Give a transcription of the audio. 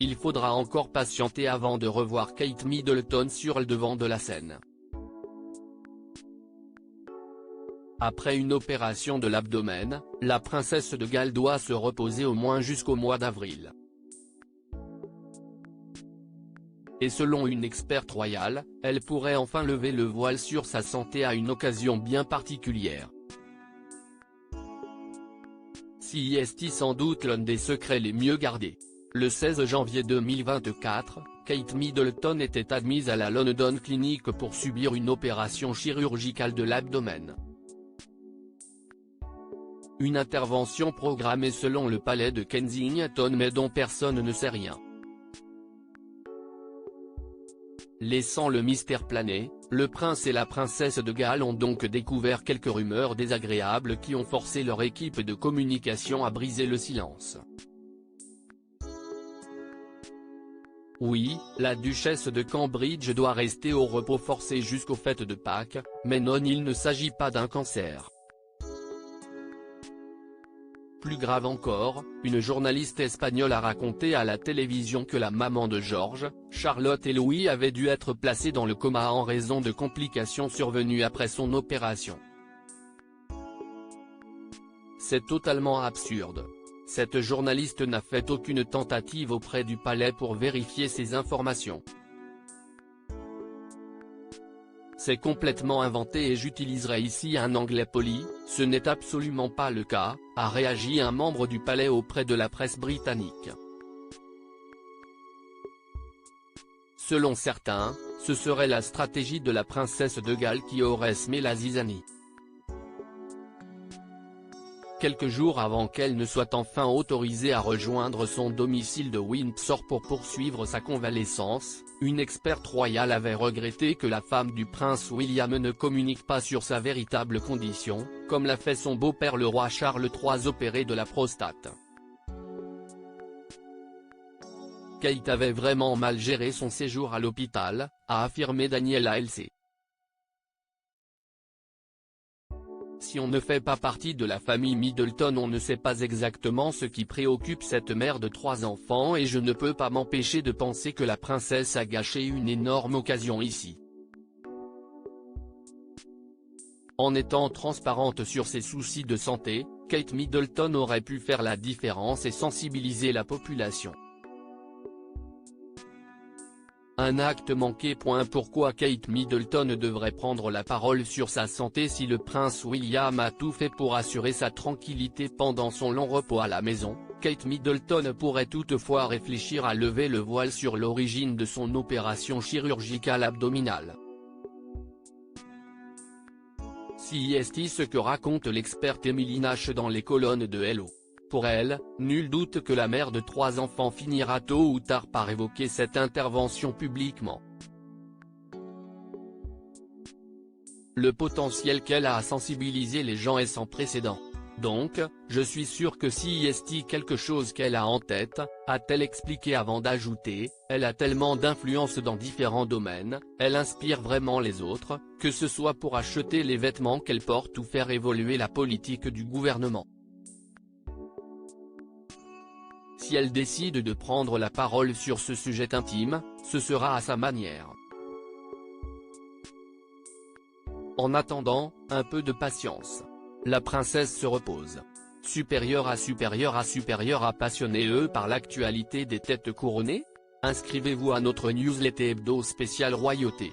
il faudra encore patienter avant de revoir Kate Middleton sur le devant de la scène. Après une opération de l'abdomen, la princesse de Galles doit se reposer au moins jusqu'au mois d'avril. Et selon une experte royale, elle pourrait enfin lever le voile sur sa santé à une occasion bien particulière. CEST sans doute l'un des secrets les mieux gardés. Le 16 janvier 2024, Kate Middleton était admise à la London Clinic pour subir une opération chirurgicale de l'abdomen. Une intervention programmée selon le palais de Kensington mais dont personne ne sait rien. Laissant le mystère planer, le prince et la princesse de Galles ont donc découvert quelques rumeurs désagréables qui ont forcé leur équipe de communication à briser le silence. Oui, la duchesse de Cambridge doit rester au repos forcé jusqu'aux fêtes de Pâques, mais non, il ne s'agit pas d'un cancer. Plus grave encore, une journaliste espagnole a raconté à la télévision que la maman de George, Charlotte et Louis avait dû être placée dans le coma en raison de complications survenues après son opération. C'est totalement absurde. Cette journaliste n'a fait aucune tentative auprès du palais pour vérifier ces informations. C'est complètement inventé et j'utiliserai ici un anglais poli, ce n'est absolument pas le cas, a réagi un membre du palais auprès de la presse britannique. Selon certains, ce serait la stratégie de la princesse de Galles qui aurait semé la zizanie. Quelques jours avant qu'elle ne soit enfin autorisée à rejoindre son domicile de Windsor pour poursuivre sa convalescence, une experte royale avait regretté que la femme du prince William ne communique pas sur sa véritable condition, comme l'a fait son beau-père le roi Charles III opéré de la prostate. Kate avait vraiment mal géré son séjour à l'hôpital, a affirmé Daniela LC. Si on ne fait pas partie de la famille Middleton, on ne sait pas exactement ce qui préoccupe cette mère de 3 enfants et je ne peux pas m'empêcher de penser que la princesse a gâché une énorme occasion ici. En étant transparente sur ses soucis de santé, Kate Middleton aurait pu faire la différence et sensibiliser la population. Un acte manqué. Pourquoi Kate Middleton devrait prendre la parole sur sa santé si le prince William a tout fait pour assurer sa tranquillité pendant son long repos à la maison? Kate Middleton pourrait toutefois réfléchir à lever le voile sur l'origine de son opération chirurgicale abdominale. CEST ce que raconte l'experte Emily Nash dans les colonnes de Hello. Pour elle, nul doute que la mère de 3 enfants finira tôt ou tard par évoquer cette intervention publiquement. Le potentiel qu'elle a à sensibiliser les gens est sans précédent. Donc, je suis sûr que si est quelque chose qu'elle a en tête, a-t-elle expliqué avant d'ajouter, elle a tellement d'influence dans différents domaines, elle inspire vraiment les autres, que ce soit pour acheter les vêtements qu'elle porte ou faire évoluer la politique du gouvernement. Si elle décide de prendre la parole sur ce sujet intime, ce sera à sa manière. En attendant, un peu de patience. La princesse se repose. Supérieure à passionné par l'actualité des têtes couronnées? Inscrivez-vous à notre newsletter hebdo spécial royauté.